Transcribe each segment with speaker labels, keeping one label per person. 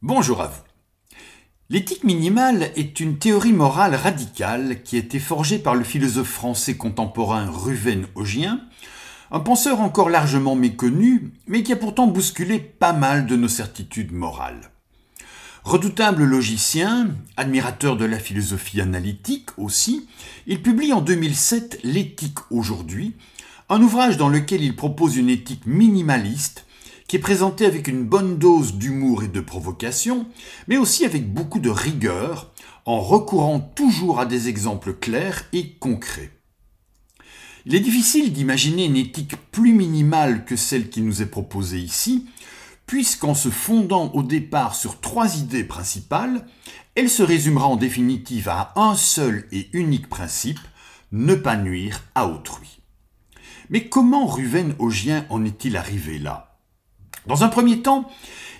Speaker 1: Bonjour à vous. L'éthique minimale est une théorie morale radicale qui a été forgée par le philosophe français contemporain Ruven Augien, un penseur encore largement méconnu, mais qui a pourtant bousculé pas mal de nos certitudes morales. Redoutable logicien, admirateur de la philosophie analytique aussi, il publie en 2007 L'éthique aujourd'hui, un ouvrage dans lequel il propose une éthique minimaliste qui est présentée avec une bonne dose d'humour et de provocation, mais aussi avec beaucoup de rigueur, en recourant toujours à des exemples clairs et concrets. Il est difficile d'imaginer une éthique plus minimale que celle qui nous est proposée ici, puisqu'en se fondant au départ sur 3 idées principales, elle se résumera en définitive à un seul et unique principe, ne pas nuire à autrui. Mais comment Ruven Augien en est-il arrivé là ? Dans un premier temps,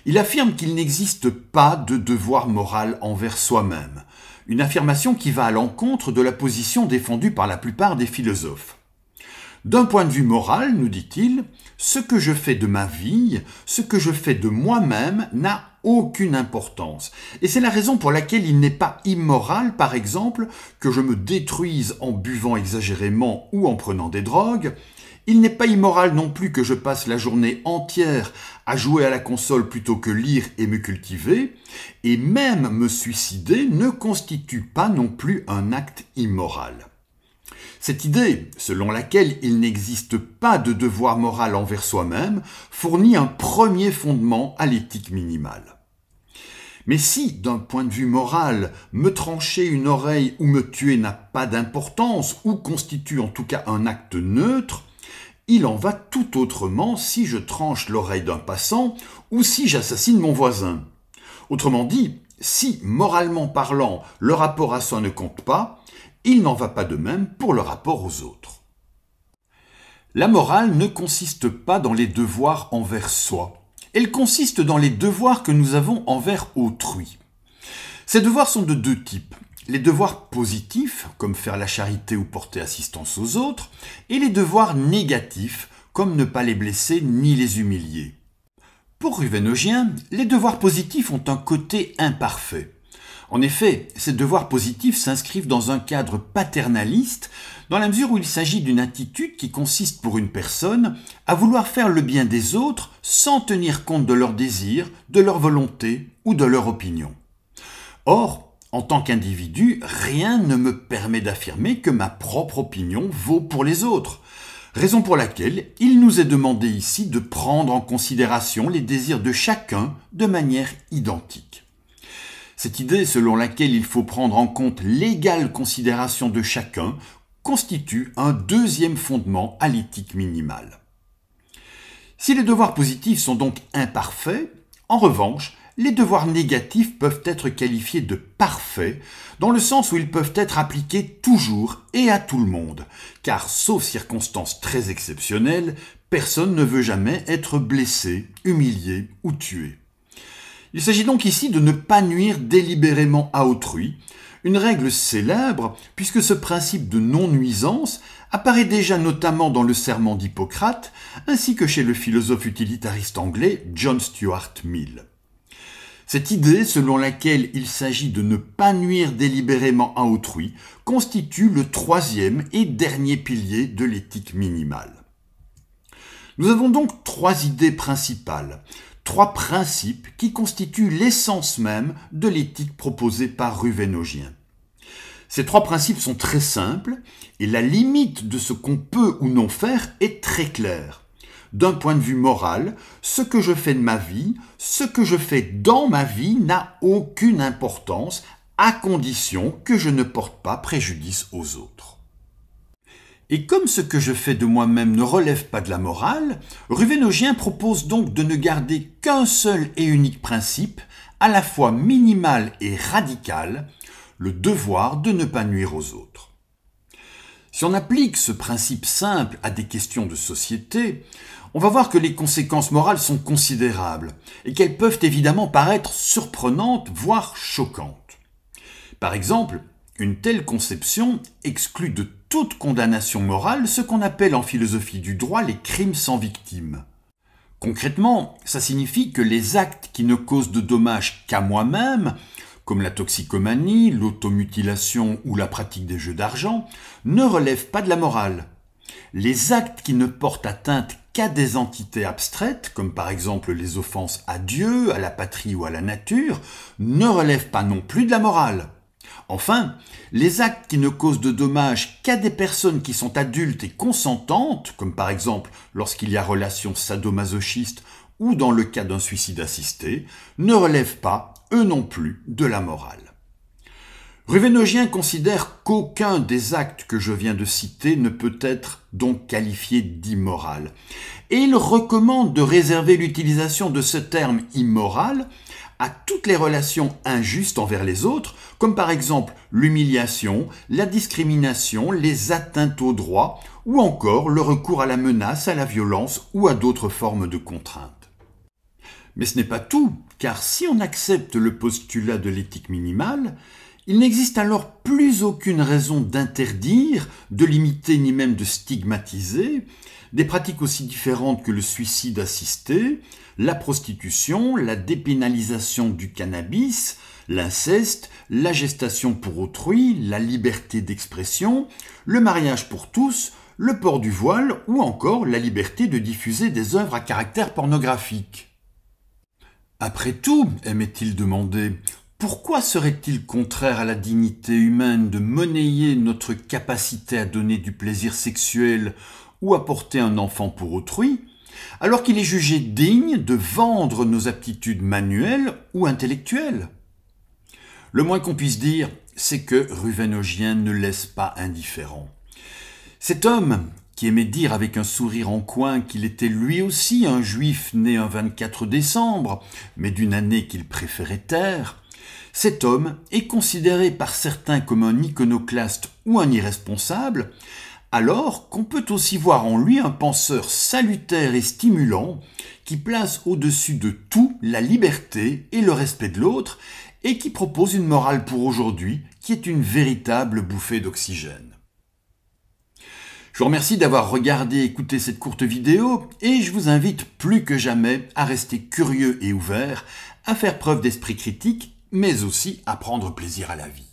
Speaker 1: il affirme qu'il n'existe pas de devoir moral envers soi-même, une affirmation qui va à l'encontre de la position défendue par la plupart des philosophes. D'un point de vue moral, nous dit-il, ce que je fais de ma vie, ce que je fais de moi-même n'a aucune importance. Et c'est la raison pour laquelle il n'est pas immoral, par exemple, que je me détruise en buvant exagérément ou en prenant des drogues. Il n'est pas immoral non plus que je passe la journée entière à jouer à la console plutôt que lire et me cultiver, et même me suicider ne constitue pas non plus un acte immoral. Cette idée, selon laquelle il n'existe pas de devoir moral envers soi-même, fournit un premier fondement à l'éthique minimale. Mais si, d'un point de vue moral, me trancher une oreille ou me tuer n'a pas d'importance, ou constitue en tout cas un acte neutre, il en va tout autrement si je tranche l'oreille d'un passant ou si j'assassine mon voisin. Autrement dit, si, moralement parlant, le rapport à soi ne compte pas, il n'en va pas de même pour le rapport aux autres. La morale ne consiste pas dans les devoirs envers soi. Elle consiste dans les devoirs que nous avons envers autrui. Ces devoirs sont de 2 types. Les devoirs positifs, comme faire la charité ou porter assistance aux autres, et les devoirs négatifs, comme ne pas les blesser ni les humilier. Pour Ruven Augien, les devoirs positifs ont un côté imparfait. En effet, ces devoirs positifs s'inscrivent dans un cadre paternaliste, dans la mesure où il s'agit d'une attitude qui consiste pour une personne à vouloir faire le bien des autres sans tenir compte de leurs désirs, de leur volonté ou de leur opinion. Or, en tant qu'individu, rien ne me permet d'affirmer que ma propre opinion vaut pour les autres, raison pour laquelle il nous est demandé ici de prendre en considération les désirs de chacun de manière identique. Cette idée selon laquelle il faut prendre en compte l'égale considération de chacun constitue un deuxième fondement à l'éthique minimale. Si les devoirs positifs sont donc imparfaits, en revanche, les devoirs négatifs peuvent être qualifiés de parfaits, dans le sens où ils peuvent être appliqués toujours et à tout le monde, car sauf circonstances très exceptionnelles, personne ne veut jamais être blessé, humilié ou tué. Il s'agit donc ici de ne pas nuire délibérément à autrui, une règle célèbre puisque ce principe de non-nuisance apparaît déjà notamment dans le serment d'Hippocrate, ainsi que chez le philosophe utilitariste anglais John Stuart Mill. Cette idée selon laquelle il s'agit de ne pas nuire délibérément à autrui constitue le 3e et dernier pilier de l'éthique minimale. Nous avons donc 3 idées principales, 3 principes qui constituent l'essence même de l'éthique proposée par Ruven Augien. Ces 3 principes sont très simples et la limite de ce qu'on peut ou non faire est très claire. D'un point de vue moral, ce que je fais de ma vie, ce que je fais dans ma vie n'a aucune importance à condition que je ne porte pas préjudice aux autres. Et comme ce que je fais de moi-même ne relève pas de la morale, Ruven Augien propose donc de ne garder qu'un seul et unique principe, à la fois minimal et radical, le devoir de ne pas nuire aux autres. Si on applique ce principe simple à des questions de société, on va voir que les conséquences morales sont considérables et qu'elles peuvent évidemment paraître surprenantes, voire choquantes. Par exemple, une telle conception exclut de toute condamnation morale ce qu'on appelle en philosophie du droit les crimes sans victime. Concrètement, ça signifie que les actes qui ne causent de dommages qu'à moi-même, comme la toxicomanie, l'automutilation ou la pratique des jeux d'argent, ne relèvent pas de la morale. Les actes qui ne portent atteinte qu'à des entités abstraites, comme par exemple les offenses à Dieu, à la patrie ou à la nature, ne relèvent pas non plus de la morale. Enfin, les actes qui ne causent de dommages qu'à des personnes qui sont adultes et consentantes, comme par exemple lorsqu'il y a relation sadomasochiste ou dans le cas d'un suicide assisté, ne relèvent pas, eux non plus, de la morale. Ruffinogien considère qu'aucun des actes que je viens de citer ne peut être donc qualifié d'immoral. Et il recommande de réserver l'utilisation de ce terme immoral à toutes les relations injustes envers les autres, comme par exemple l'humiliation, la discrimination, les atteintes aux droits, ou encore le recours à la menace, à la violence ou à d'autres formes de contrainte. Mais ce n'est pas tout, car si on accepte le postulat de l'éthique minimale, il n'existe alors plus aucune raison d'interdire, de limiter ni même de stigmatiser des pratiques aussi différentes que le suicide assisté, la prostitution, la dépénalisation du cannabis, l'inceste, la gestation pour autrui, la liberté d'expression, le mariage pour tous, le port du voile ou encore la liberté de diffuser des œuvres à caractère pornographique. Après tout, aimait-il demander, pourquoi serait-il contraire à la dignité humaine de monnayer notre capacité à donner du plaisir sexuel ou à porter un enfant pour autrui, alors qu'il est jugé digne de vendre nos aptitudes manuelles ou intellectuelles? Le moins qu'on puisse dire, c'est que Ruffinogien ne laisse pas indifférent. Cet homme, qui aimait dire avec un sourire en coin qu'il était lui aussi un juif né un 24 décembre, mais d'une année qu'il préférait taire, cet homme est considéré par certains comme un iconoclaste ou un irresponsable, alors qu'on peut aussi voir en lui un penseur salutaire et stimulant qui place au-dessus de tout la liberté et le respect de l'autre et qui propose une morale pour aujourd'hui qui est une véritable bouffée d'oxygène. Je vous remercie d'avoir regardé et écouté cette courte vidéo et je vous invite plus que jamais à rester curieux et ouvert, à faire preuve d'esprit critique mais aussi à prendre plaisir à la vie.